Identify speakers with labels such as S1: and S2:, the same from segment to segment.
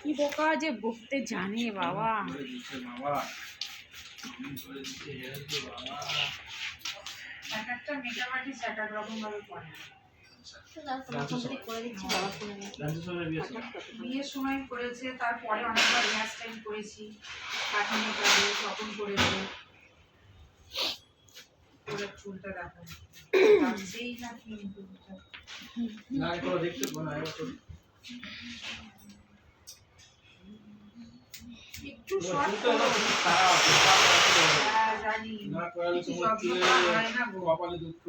S1: কি বোকা যে বকতে জানে বাবা। এক একটা মেকআপ আর্টিস্ট এক এক রকম ভাবে করে। বিয়ের সময় করেছে, তারপরে অনেকবার হেয়ার স্টাইল করেছি, কাটিং করে তখন করেছে। চুলটা দেখো সেই না কিন্তু না তো দেখতে মনে হয় একটু শর্ট করো। জানি না করালে তোমার চুলে কপালে দুঃখ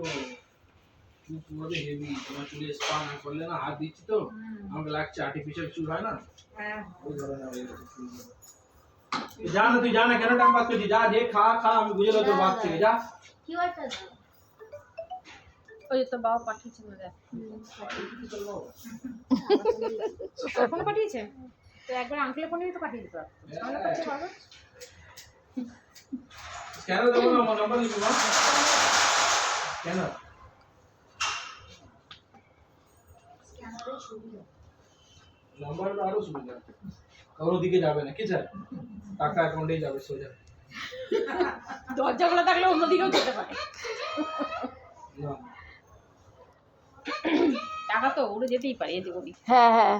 S1: পুরো হেভি। তোমার চুলে স্পা না করলে না, হাত দিচ্ছি তো আমাকে লাগছে আর্টিফিশিয়াল চুল হয় না। হ্যাঁ ওই ধরনের হয়ে গেছে চুল। যা না তুই, যা না, কেন টাইম পাস করছিস? যা যে খা আমি বুঝে তোর বাপ থেকে যা। কি হচ্ছে?
S2: ওই তো বাবা পাঠিয়েছে না, দেখ এখন পাঠিয়েছে তো একবার আঙ্কেলে ফোনে তো পাঠিয়ে দিতে পারতো।
S1: কেন দেবো না? আমার নাম্বার লিখো না কেন? নাম্বারটা আরো সুবিধা, কারোর দিকে যাবে না, কি স্যার টাকা অ্যাকাউন্টেই যাবে সোজা।
S2: দরজা খোলা থাকলে অন্যদিকেও যেতে পারে
S1: না,
S2: টাকা তো উড়ে যেতেই পারে এদিক ওদিক।
S3: হ্যাঁ হ্যাঁ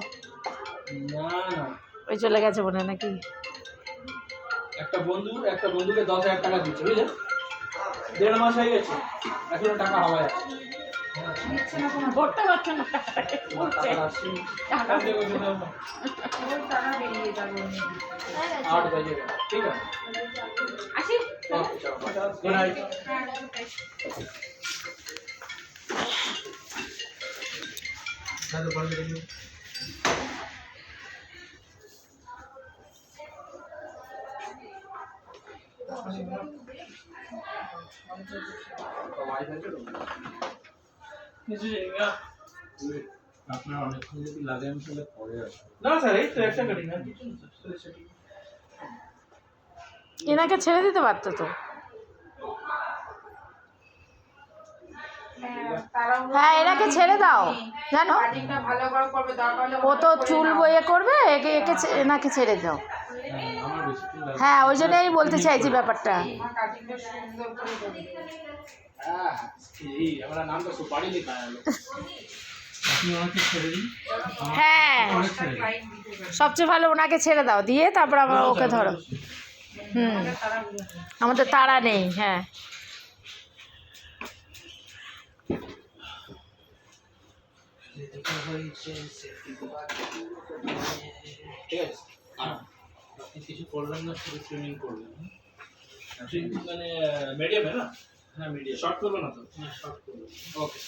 S1: না না,
S3: ওই চলে গেছে মনে নাকি।
S1: একটা বন্ধুকে 10,000 টাকা দিচ্ছে, বুঝলে? 1.5 মাস হয়ে গেছে, এখনো টাকা হাওয়ায় আছে।
S2: ভরতে পারছো না,
S1: টাকা আসছে টাকা দেবো না, ওর টাকা বেরিয়ে যাবে 8 বাজে। ঠিক আছে
S2: আসি।
S1: Good night. না তো বন্ধ করে আপনার অনেকক্ষণ যদি লাগে আমি তাহলে পরে আসবো। না স্যার এই তো একটা কাটি না,
S3: এনাকে ছেড়ে দিতে পারতো তো। হ্যাঁ এনাকে ছেড়ে দাও, জানো ও তো চুল বইয়ে করবে, এনাকে ছেড়ে দাও। হ্যাঁ ওই জন্যই বলতে চাইছি ব্যাপারটা। হ্যাঁ সবচেয়ে ভালো ওনাকে ছেড়ে দাও, দিয়ে তারপর আবার ওকে ধরো। আমাদের তাড়া নেই। হ্যাঁ
S1: কিছু করবেন না, শুধু সুইমিং করবেন। মানে মিডিয়াম না? হ্যাঁ মিডিয়াম। শর্ট করবেন না তো? হ্যাঁ শর্ট করবেন। ওকে,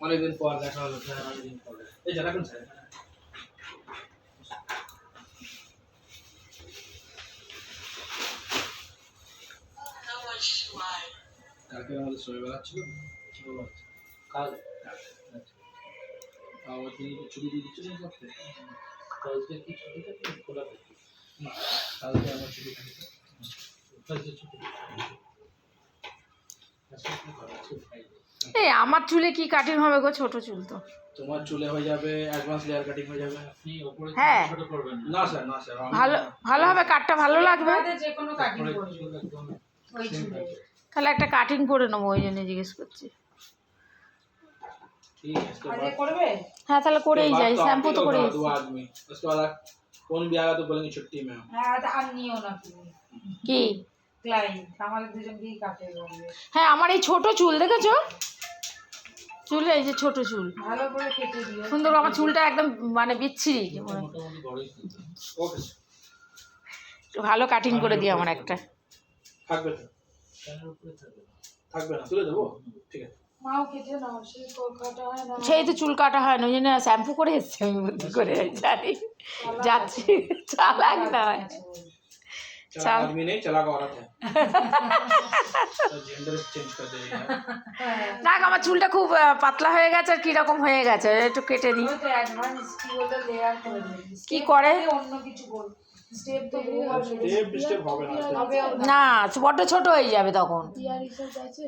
S1: অনেকদিন পর দেখা হলো। হ্যাঁ অনেকদিন পর। এই যে রাখুন স্যার। কালকে আমাদের শরীর বেড়াচ্ছিল, কাল আবার তিনি ছুটি দিয়ে দিচ্ছিলেন করতে। কালকে কি ছুটি থাকে? খোলা থাকে। কালকে আমার ছুটি থাকে, কালকে ছুটি।
S3: এই আমার চুলে কি কাটিং হবে গো? ছোট চুল তো।
S1: তোমার চুলে হয়ে যাবে অ্যাডভান্স লেয়ার কাটিং হয়ে যাবে। আপনি উপরে
S3: হ্যাঁ
S1: ছোট করবেন না স্যার? না স্যার,
S3: ভালো ভালো হবে, কাটটা ভালো লাগবে।
S1: যে কোনো কাটিং করবেন ওই চুলে।
S3: তাহলে একটা কাটিং করে নেবো, ওই জন্য জিজ্ঞেস করছি।
S1: ठीक है, इसके बाद करबे।
S3: हाँ তাহলে করেই যাই, শ্যাম্পু তো করেই।
S1: दो आदमी उसके बाद कौन भी आया तो बोलेंगे छुट्टी में। हां तो अन्नियो ना
S3: কি
S1: ক্লায়েন্ট আমাদের দুজনকেই কাটে বলবে।
S3: হ্যাঁ আমার এই ছোট চুল দেখেছো? চুল এই যে ছোট চুল
S1: ভালো করে কেটে দিও
S3: সুন্দর। আমার চুলটা একদম মানে বিচ্ছিরি,
S1: মোটামুটি বড়ই। ওকে
S3: ভালো কাটিং করে দিই আমার একটা।
S1: থাকবে তো চ্যানেল উপরে থাকবে না, তুলে দেবো। ঠিক আছে মাও কেটে নাও, সেই কাটা হয় না।
S3: সেই তো চুল কাটা হয় না, ওই জন্য শ্যাম্পু করে এসছি আমি, বুদ্ধি করে জানি যাচ্ছি। চালাক নয়,
S1: चला आदमी नहीं, चला औरत है। जेंडर चेंज कर दे यार।
S3: না আমার চুলটা খুব পাতলা হয়ে গেছে, আর কিরকম হয়ে গেছে, একটু কেটে দিই।
S1: তো অ্যাডভান্স কি বলতে লেয়ার করে দিই।
S3: কি করে
S1: অন্য কিছু বল, স্টেপ তো স্টেপ হবে না।
S3: না বড্ড ছোট হয়ে যাবে তখন।
S1: ইয়ার হিসাব আছে।